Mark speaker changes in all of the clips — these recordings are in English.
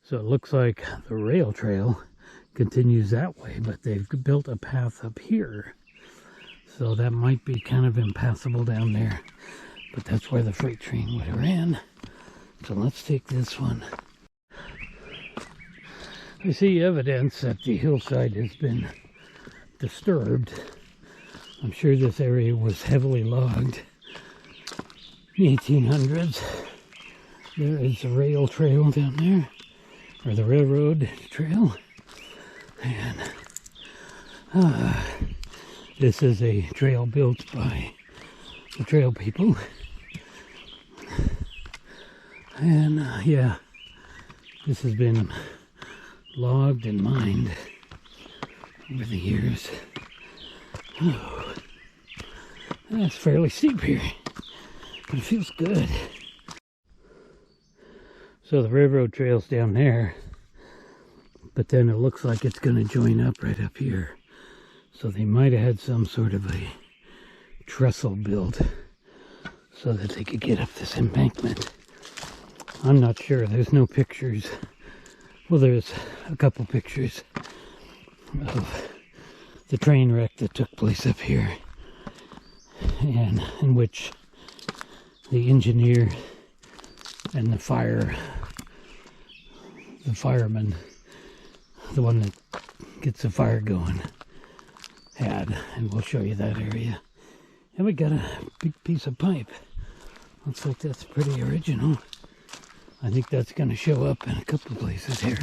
Speaker 1: So it looks like the rail trail continues that way, but they've built a path up here. So that might be kind of impassable down there. But that's where the freight train would have ran. So let's take this one. I see evidence that the hillside has been disturbed. I'm sure this area was heavily logged in the 1800s. There is a rail trail down there, or the railroad trail. And this is a trail built by the trail people. And yeah, this has been logged and mined over the years. Oh, that's fairly steep here, but it feels good. So the railroad trail's down there, but then it looks like it's going to join up right up here. So they might have had some sort of a trestle built so that they could get up this embankment. I'm not sure. There's no pictures. Well, there's a couple pictures of the train wreck that took place up here, and in which the engineer and the fireman, the one that gets the fire going, had, and we'll show you that area. And we got a big piece of pipe. Looks like that's pretty original. I think that's going to show up in a couple of places here.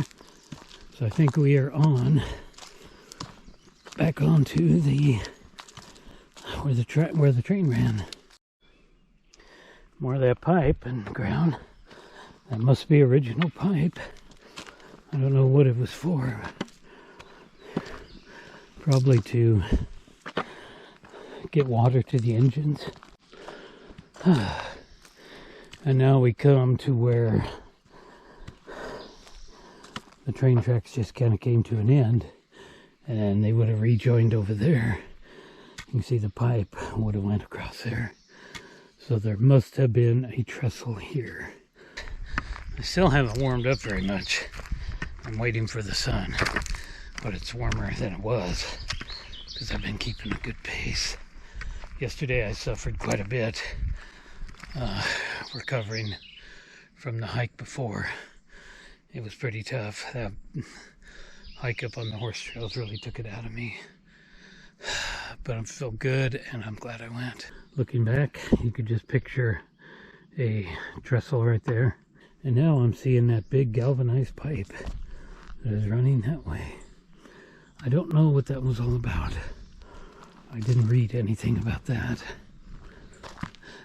Speaker 1: So I think we are back onto the where the train ran. More of that pipe in the ground. That must be original pipe. I don't know what it was for. Probably to get water to the engines. And now we come to where the train tracks just kind of came to an end, and they would have rejoined over there. You can see the pipe would have went across there. So there must have been a trestle here. I still haven't warmed up very much. I'm waiting for the sun, but it's warmer than it was because I've been keeping a good pace. Yesterday I suffered quite a bit recovering from the hike before. It was pretty tough. That hike up on the horse trails really took it out of me. But I feel good, and I'm glad I went. Looking back, you could just picture a trestle right there. And now I'm seeing that big galvanized pipe that is running that way. I don't know what that was all about. I didn't read anything about that.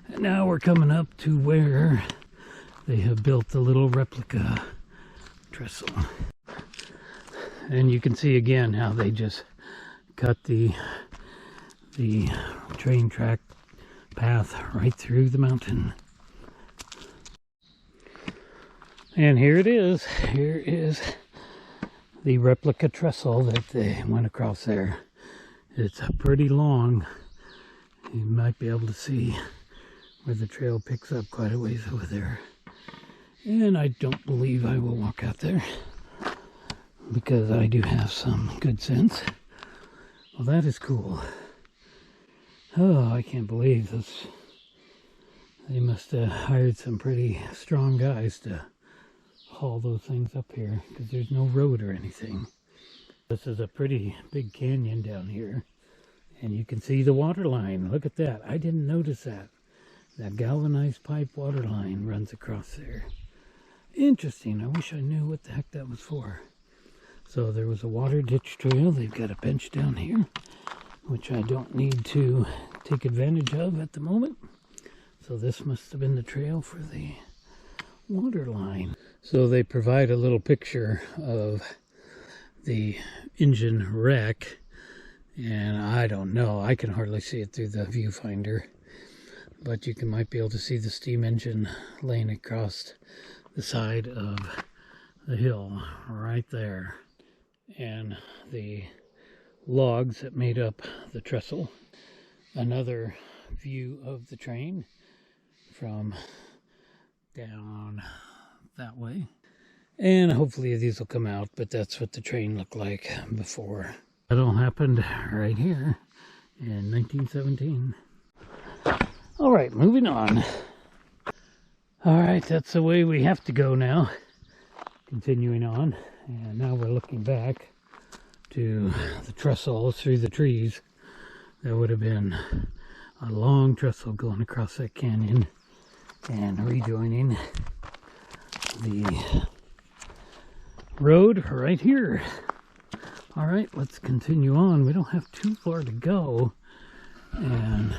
Speaker 1: And now we're coming up to where they have built the little replica trestle. And you can see again how they just cut the train track path right through the mountain. And here it is. Here is the replica trestle that they went across there. It's pretty long. You might be able to see where the trail picks up quite a ways over there. And I don't believe I will walk out there because I do have some good sense. Well, that is cool. Oh, I can't believe this. They must have hired some pretty strong guys to haul those things up here because there's no road or anything. This is a pretty big canyon down here, and you can see the water line. Look at that. I didn't notice that. That galvanized pipe water line runs across there. Interesting. I wish I knew what the heck that was for. So there was a water ditch trail. They've got a bench down here, which I don't need to take advantage of at the moment. So this must have been the trail for the water line. So they provide a little picture of the engine wreck, and I don't know. I can hardly see it through the viewfinder, but you might be able to see the steam engine laying across the side of the hill right there, and the logs that made up the trestle. Another view of the train from down that way, And hopefully these will come out, but that's what the train looked like before. That all happened right here in 1917. All right, moving on. All right, that's the way we have to go now. Continuing on, and now we're looking back to the trestle through the trees. There would have been a long trestle going across that canyon and rejoining the road right here. All right, let's continue on. We don't have too far to go, and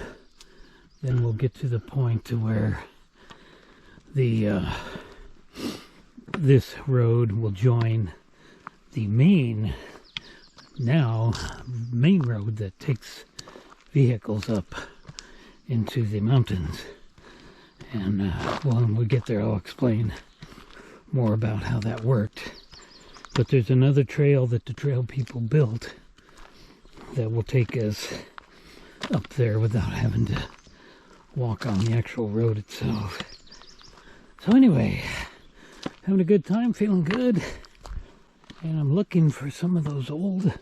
Speaker 1: then we'll get to the point to where the this road will join the main road that takes vehicles up into the mountains. And when we get there, I'll explain more about how that worked. But there's another trail that the trail people built that will take us up there without having to walk on the actual road itself. So anyway, having a good time, feeling good, and I'm looking for some of those old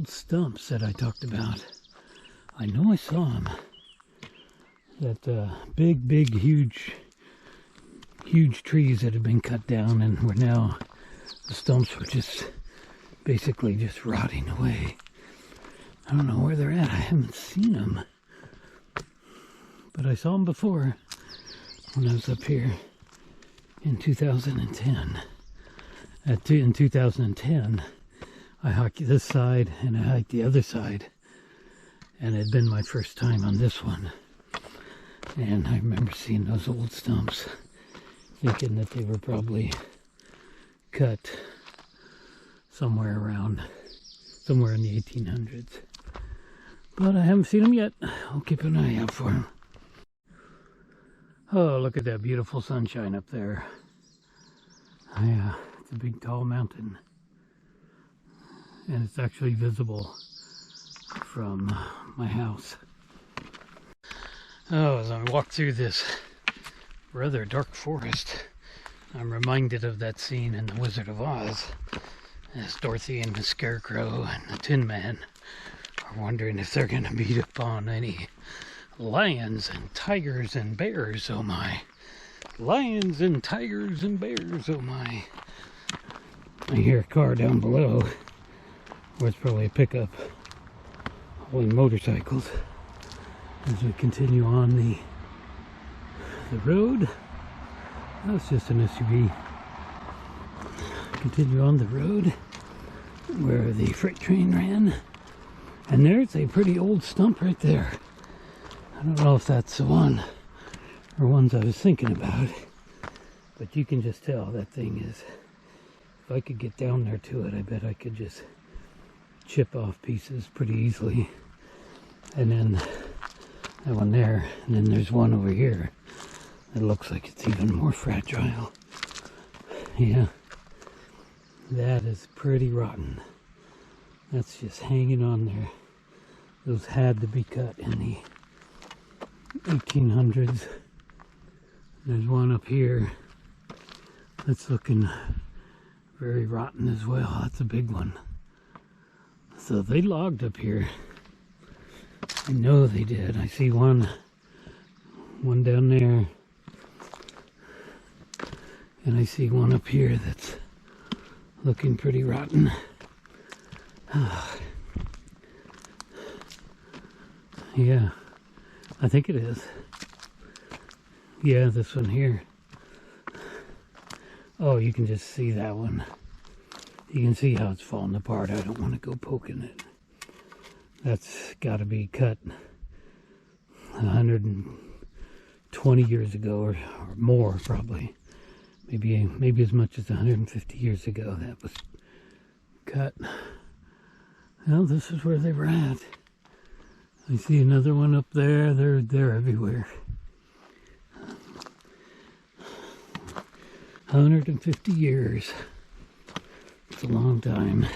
Speaker 1: stumps that I talked about. I know I saw them. That big, huge trees that had been cut down, and were now, the stumps were just basically just rotting away. I don't know where they're at. I haven't seen them, but I saw them before when I was up here in 2010. In 2010, I hiked this side and I hiked the other side, and it had been my first time on this one. And I remember seeing those old stumps, thinking that they were probably cut somewhere in the 1800s. But I haven't seen them yet. I'll keep an eye out for them. Oh, look at that beautiful sunshine up there. Yeah, it's a big tall mountain. And it's actually visible from my house. Oh, as I walk through this rather dark forest, I'm reminded of that scene in The Wizard of Oz, as Dorothy and the Scarecrow and the Tin Man are wondering if they're going to beat upon any lions and tigers and bears, oh my. Lions and tigers and bears, oh my. I hear a car down below, or it's probably a pickup hauling motorcycles. As we continue on the road, that's just an SUV. Continue on the road where the freight train ran, and there's a pretty old stump right there. I don't know if that's the one or ones I was thinking about, but you can just tell that thing is, if I could get down there to it, I bet I could just chip off pieces pretty easily. And then that one there, and then there's one over here that looks like it's even more fragile. Yeah, that is pretty rotten. That's just hanging on there. Those had to be cut in the 1800s. There's one up here that's looking very rotten as well. That's a big one. So they logged up here. I know they did. I see one down there, and I see one up here that's looking pretty rotten. Yeah, I think it is. Yeah, this one here. Oh, you can just see that one. You can see how it's falling apart. I don't want to go poking it. That's got to be cut 120 years ago or more, probably. Maybe as much as 150 years ago that was cut. Well, this is where they were at. I see another one up there. They're everywhere. 150 years. It's a long time.